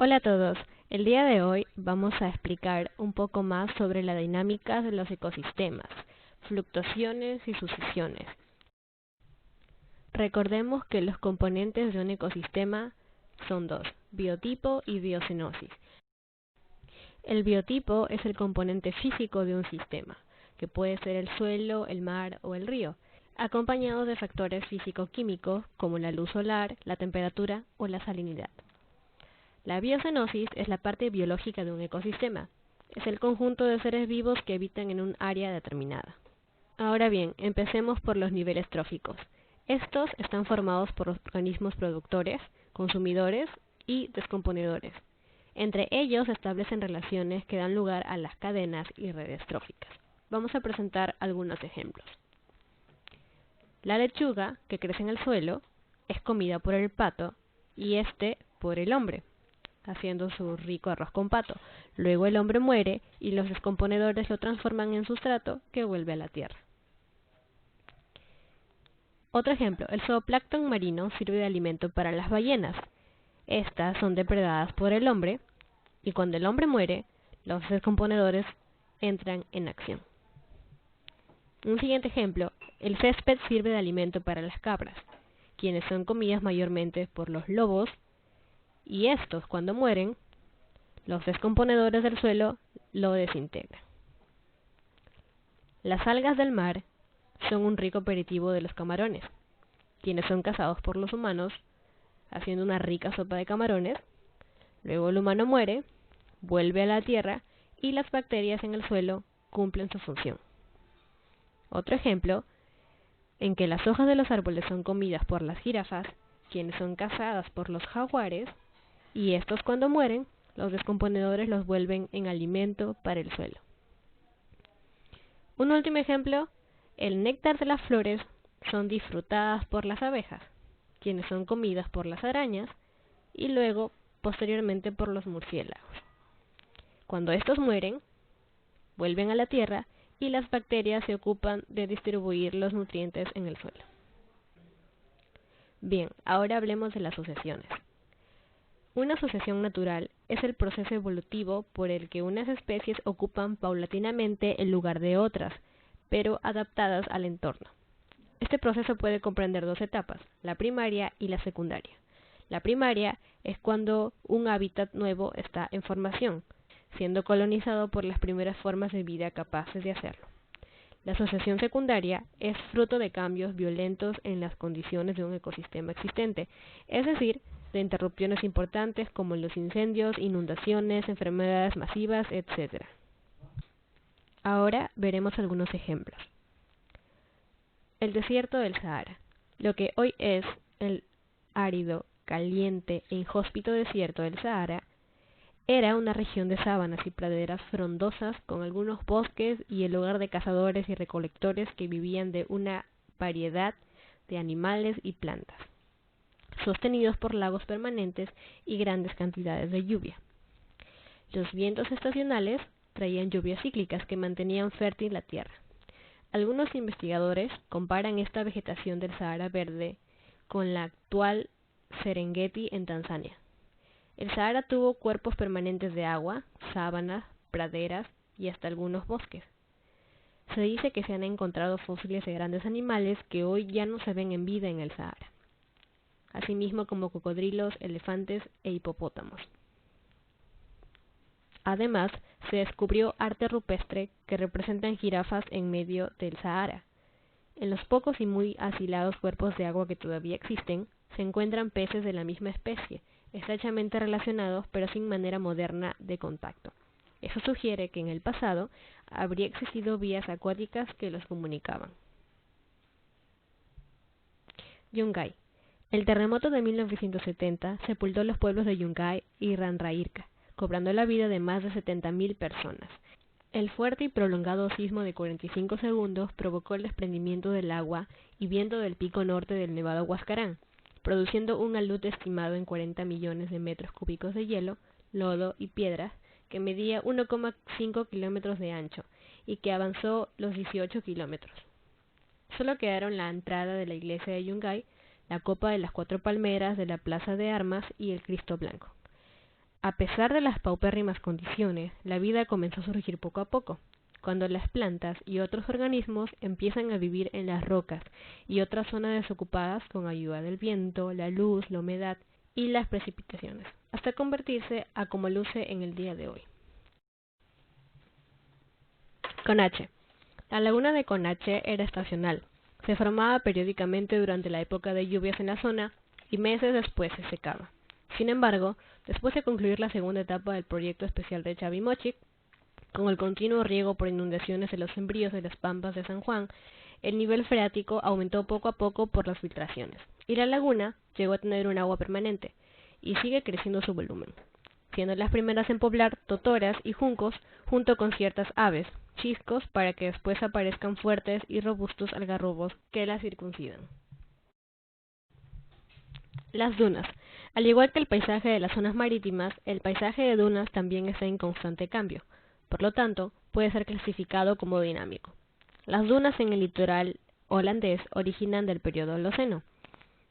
Hola a todos, el día de hoy vamos a explicar un poco más sobre la dinámica de los ecosistemas, fluctuaciones y sucesiones. Recordemos que los componentes de un ecosistema son dos, biotipo y biocenosis. El biotipo es el componente físico de un sistema, que puede ser el suelo, el mar o el río, acompañado de factores físico-químicos como la luz solar, la temperatura o la salinidad. La biocenosis es la parte biológica de un ecosistema. Es el conjunto de seres vivos que habitan en un área determinada. Ahora bien, empecemos por los niveles tróficos. Estos están formados por organismos productores, consumidores y descomponedores. Entre ellos se establecen relaciones que dan lugar a las cadenas y redes tróficas. Vamos a presentar algunos ejemplos. La lechuga, que crece en el suelo, es comida por el pato y por el hombre, haciendo su rico arroz con pato. Luego el hombre muere y los descomponedores lo transforman en sustrato que vuelve a la tierra. Otro ejemplo, el zooplancton marino sirve de alimento para las ballenas. Estas son depredadas por el hombre y cuando el hombre muere, los descomponedores entran en acción. Un siguiente ejemplo, el césped sirve de alimento para las cabras, quienes son comidas mayormente por los lobos, y estos, cuando mueren, los descomponedores del suelo lo desintegran. Las algas del mar son un rico aperitivo de los camarones, quienes son cazados por los humanos, haciendo una rica sopa de camarones. Luego el humano muere, vuelve a la tierra y las bacterias en el suelo cumplen su función. Otro ejemplo, en que las hojas de los árboles son comidas por las jirafas, quienes son cazadas por los jaguares, y estos cuando mueren, los descomponedores los vuelven en alimento para el suelo. Un último ejemplo, el néctar de las flores son disfrutadas por las abejas, quienes son comidas por las arañas y luego, posteriormente, por los murciélagos. Cuando estos mueren, vuelven a la tierra y las bacterias se ocupan de distribuir los nutrientes en el suelo. Bien, ahora hablemos de las sucesiones. Una sucesión natural es el proceso evolutivo por el que unas especies ocupan paulatinamente el lugar de otras, pero adaptadas al entorno. Este proceso puede comprender dos etapas, la primaria y la secundaria. La primaria es cuando un hábitat nuevo está en formación, siendo colonizado por las primeras formas de vida capaces de hacerlo. La sucesión secundaria es fruto de cambios violentos en las condiciones de un ecosistema existente, es decir, de interrupciones importantes como los incendios, inundaciones, enfermedades masivas, etc. Ahora veremos algunos ejemplos. El desierto del Sahara, lo que hoy es el árido, caliente e inhóspito desierto del Sahara, era una región de sabanas y praderas frondosas con algunos bosques y el hogar de cazadores y recolectores que vivían de una variedad de animales y plantas, sostenidos por lagos permanentes y grandes cantidades de lluvia. Los vientos estacionales traían lluvias cíclicas que mantenían fértil la tierra. Algunos investigadores comparan esta vegetación del Sahara Verde con la actual Serengeti en Tanzania. El Sahara tuvo cuerpos permanentes de agua, sabanas, praderas y hasta algunos bosques. Se dice que se han encontrado fósiles de grandes animales que hoy ya no se ven en vida en el Sahara, asimismo como cocodrilos, elefantes e hipopótamos. Además, se descubrió arte rupestre que representan jirafas en medio del Sahara. En los pocos y muy aislados cuerpos de agua que todavía existen, se encuentran peces de la misma especie, estrechamente relacionados pero sin manera moderna de contacto. Eso sugiere que en el pasado habría existido vías acuáticas que los comunicaban. Yungay. El terremoto de 1970 sepultó los pueblos de Yungay y Ranrairca, cobrando la vida de más de 70.000 personas. El fuerte y prolongado sismo de 45 segundos provocó el desprendimiento del agua y viento del pico norte del Nevado Huascarán, produciendo un alud estimado en 40 millones de metros cúbicos de hielo, lodo y piedras, que medía 1,5 kilómetros de ancho y que avanzó los 18 kilómetros. Solo quedaron la entrada de la iglesia de Yungay, la copa de las 4 palmeras de la plaza de armas y el Cristo Blanco. A pesar de las paupérrimas condiciones, la vida comenzó a surgir poco a poco, cuando las plantas y otros organismos empiezan a vivir en las rocas y otras zonas desocupadas con ayuda del viento, la luz, la humedad y las precipitaciones, hasta convertirse a como luce en el día de hoy. Conache. La laguna de Conache era estacional. Se formaba periódicamente durante la época de lluvias en la zona y meses después se secaba. Sin embargo, después de concluir la segunda etapa del proyecto especial de Chavimochic, con el continuo riego por inundaciones de los sembríos de las pampas de San Juan, el nivel freático aumentó poco a poco por las filtraciones, y la laguna llegó a tener un agua permanente, y sigue creciendo su volumen, siendo las primeras en poblar totoras y juncos junto con ciertas aves, chiscos, para que después aparezcan fuertes y robustos algarrobos que la circuncidan. Las dunas. Al igual que el paisaje de las zonas marítimas, el paisaje de dunas también está en constante cambio. Por lo tanto, puede ser clasificado como dinámico. Las dunas en el litoral holandés originan del periodo Holoceno.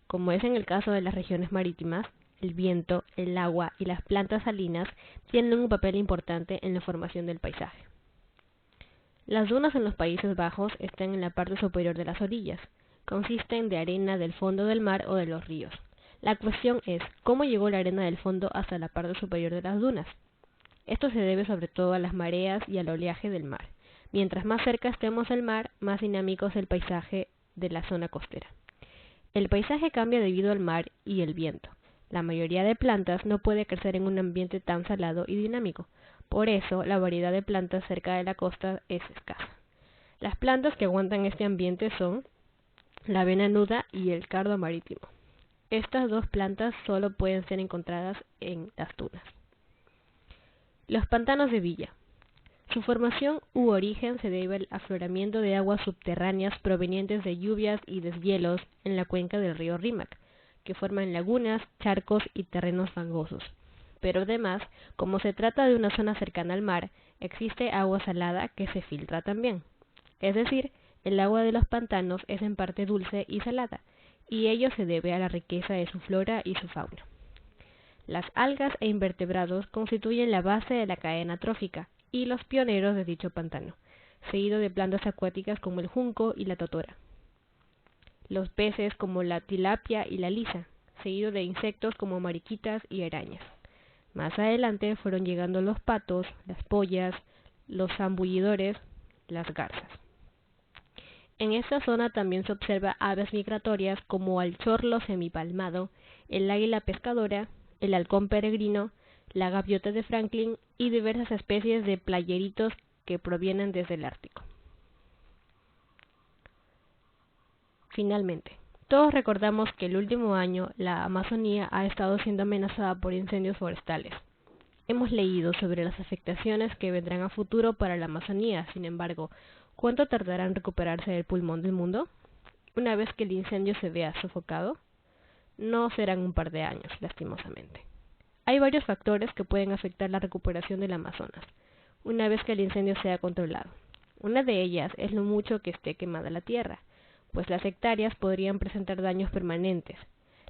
Como es en el caso de las regiones marítimas, el viento, el agua y las plantas salinas tienen un papel importante en la formación del paisaje. Las dunas en los Países Bajos están en la parte superior de las orillas. Consisten de arena del fondo del mar o de los ríos. La cuestión es, ¿cómo llegó la arena del fondo hasta la parte superior de las dunas? Esto se debe sobre todo a las mareas y al oleaje del mar. Mientras más cerca estemos del mar, más dinámico es el paisaje de la zona costera. El paisaje cambia debido al mar y el viento. La mayoría de plantas no puede crecer en un ambiente tan salado y dinámico. Por eso, la variedad de plantas cerca de la costa es escasa. Las plantas que aguantan este ambiente son la avena nuda y el cardo marítimo. Estas dos plantas solo pueden ser encontradas en las dunas. Los pantanos de Villa. Su formación u origen se debe al afloramiento de aguas subterráneas provenientes de lluvias y deshielos en la cuenca del río Rímac, que forman lagunas, charcos y terrenos fangosos. Pero además, como se trata de una zona cercana al mar, existe agua salada que se filtra también. Es decir, el agua de los pantanos es en parte dulce y salada, y ello se debe a la riqueza de su flora y su fauna. Las algas e invertebrados constituyen la base de la cadena trófica y los pioneros de dicho pantano, seguido de plantas acuáticas como el junco y la totora. Los peces como la tilapia y la lisa, seguido de insectos como mariquitas y arañas. Más adelante fueron llegando los patos, las pollas, los zambullidores, las garzas. En esta zona también se observa aves migratorias como el chorlo semipalmado, el águila pescadora, el halcón peregrino, la gaviota de Franklin y diversas especies de playeritos que provienen desde el Ártico. Finalmente, todos recordamos que el último año la Amazonía ha estado siendo amenazada por incendios forestales. Hemos leído sobre las afectaciones que vendrán a futuro para la Amazonía, sin embargo, ¿cuánto tardará en recuperarse el pulmón del mundo? Una vez que el incendio se vea sofocado, no serán un par de años, lastimosamente. Hay varios factores que pueden afectar la recuperación del Amazonas, una vez que el incendio sea controlado. Una de ellas es lo mucho que esté quemada la tierra, pues las hectáreas podrían presentar daños permanentes.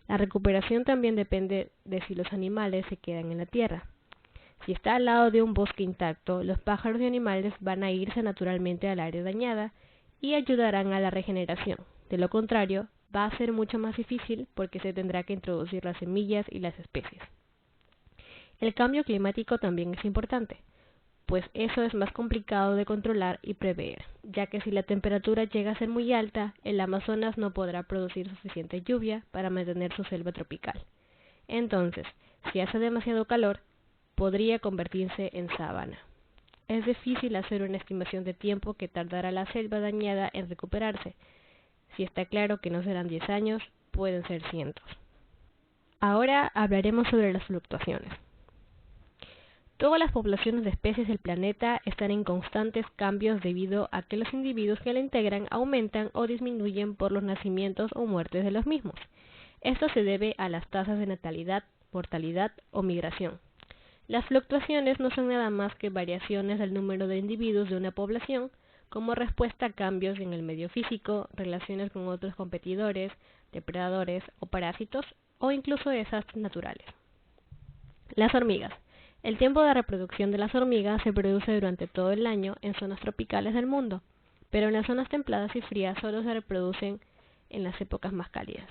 La recuperación también depende de si los animales se quedan en la tierra. Si está al lado de un bosque intacto, los pájaros y animales van a irse naturalmente al área dañada y ayudarán a la regeneración. De lo contrario, va a ser mucho más difícil porque se tendrá que introducir las semillas y las especies. El cambio climático también es importante, pues eso es más complicado de controlar y prever, ya que si la temperatura llega a ser muy alta, el Amazonas no podrá producir suficiente lluvia para mantener su selva tropical. Entonces, si hace demasiado calor, podría convertirse en sabana. Es difícil hacer una estimación de tiempo que tardará la selva dañada en recuperarse. Si está claro que no serán 10 años, pueden ser cientos. Ahora hablaremos sobre las fluctuaciones. Todas las poblaciones de especies del planeta están en constantes cambios debido a que los individuos que la integran aumentan o disminuyen por los nacimientos o muertes de los mismos. Esto se debe a las tasas de natalidad, mortalidad o migración. Las fluctuaciones no son nada más que variaciones del número de individuos de una población como respuesta a cambios en el medio físico, relaciones con otros competidores, depredadores o parásitos, o incluso desastres naturales. Las hormigas. El tiempo de reproducción de las hormigas se produce durante todo el año en zonas tropicales del mundo, pero en las zonas templadas y frías solo se reproducen en las épocas más cálidas.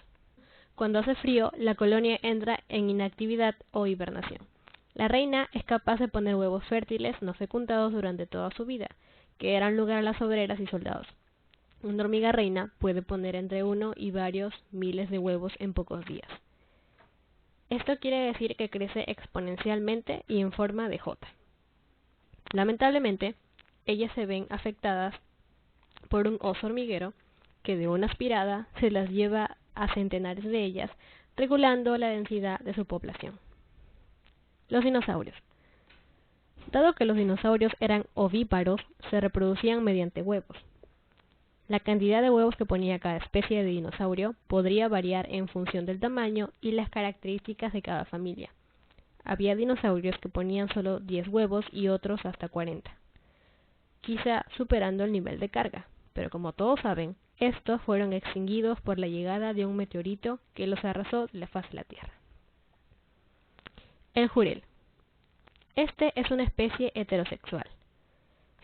Cuando hace frío, la colonia entra en inactividad o hibernación. La reina es capaz de poner huevos fértiles no fecundados durante toda su vida, que darán lugar a las obreras y soldados. Una hormiga reina puede poner entre 1 y varios miles de huevos en pocos días. Esto quiere decir que crece exponencialmente y en forma de J. Lamentablemente, ellas se ven afectadas por un oso hormiguero que de una aspirada se las lleva a centenares de ellas, regulando la densidad de su población. Los dinosaurios. Dado que los dinosaurios eran ovíparos, se reproducían mediante huevos. La cantidad de huevos que ponía cada especie de dinosaurio podría variar en función del tamaño y las características de cada familia. Había dinosaurios que ponían solo 10 huevos y otros hasta 40, quizá superando el nivel de carga, pero como todos saben, estos fueron extinguidos por la llegada de un meteorito que los arrasó de la faz de la Tierra. El jurel. Este es una especie heterosexual.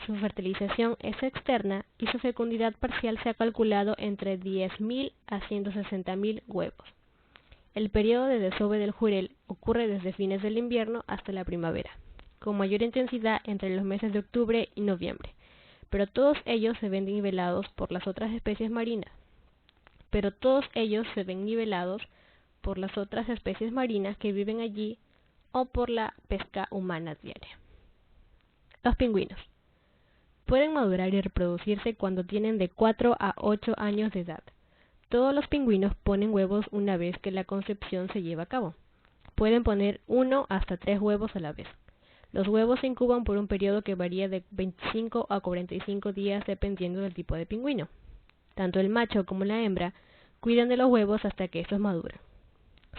Su fertilización es externa y su fecundidad parcial se ha calculado entre 10.000 a 160.000 huevos. El periodo de desove del jurel ocurre desde fines del invierno hasta la primavera, con mayor intensidad entre los meses de octubre y noviembre, pero todos ellos se ven nivelados por las otras especies marinas. Que viven allí o por la pesca humana diaria. Los pingüinos. Pueden madurar y reproducirse cuando tienen de 4 a 8 años de edad. Todos los pingüinos ponen huevos una vez que la concepción se lleva a cabo. Pueden poner 1 hasta 3 huevos a la vez. Los huevos se incuban por un periodo que varía de 25 a 45 días dependiendo del tipo de pingüino. Tanto el macho como la hembra cuidan de los huevos hasta que estos maduran.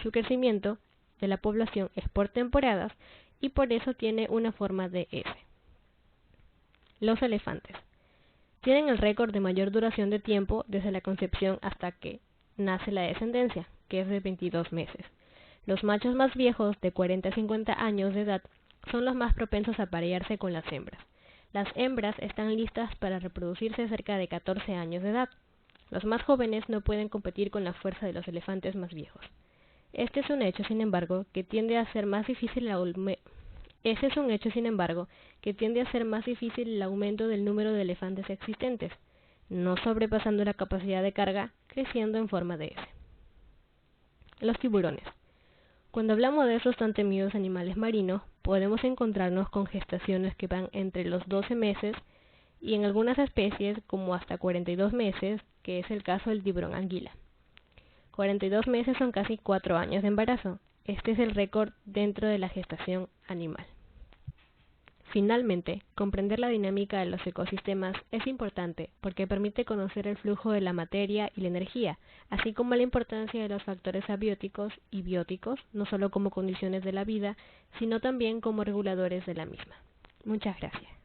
Su crecimiento de la población es por temporadas y por eso tiene una forma de S. Los elefantes. Tienen el récord de mayor duración de tiempo desde la concepción hasta que nace la descendencia, que es de 22 meses. Los machos más viejos, de 40 a 50 años de edad, son los más propensos a aparearse con las hembras. Las hembras están listas para reproducirse cerca de 14 años de edad. Los más jóvenes no pueden competir con la fuerza de los elefantes más viejos. Este es un hecho, sin embargo, que tiende a hacer más difícil el aumento del número de elefantes existentes, no sobrepasando la capacidad de carga, creciendo en forma de S. Los tiburones. Cuando hablamos de esos tan temidos animales marinos, podemos encontrarnos con gestaciones que van entre los 12 meses y en algunas especies como hasta 42 meses, que es el caso del tiburón anguila. 42 meses son casi 4 años de embarazo. Este es el récord dentro de la gestación animal. Finalmente, comprender la dinámica de los ecosistemas es importante porque permite conocer el flujo de la materia y la energía, así como la importancia de los factores abióticos y bióticos, no solo como condiciones de la vida, sino también como reguladores de la misma. Muchas gracias.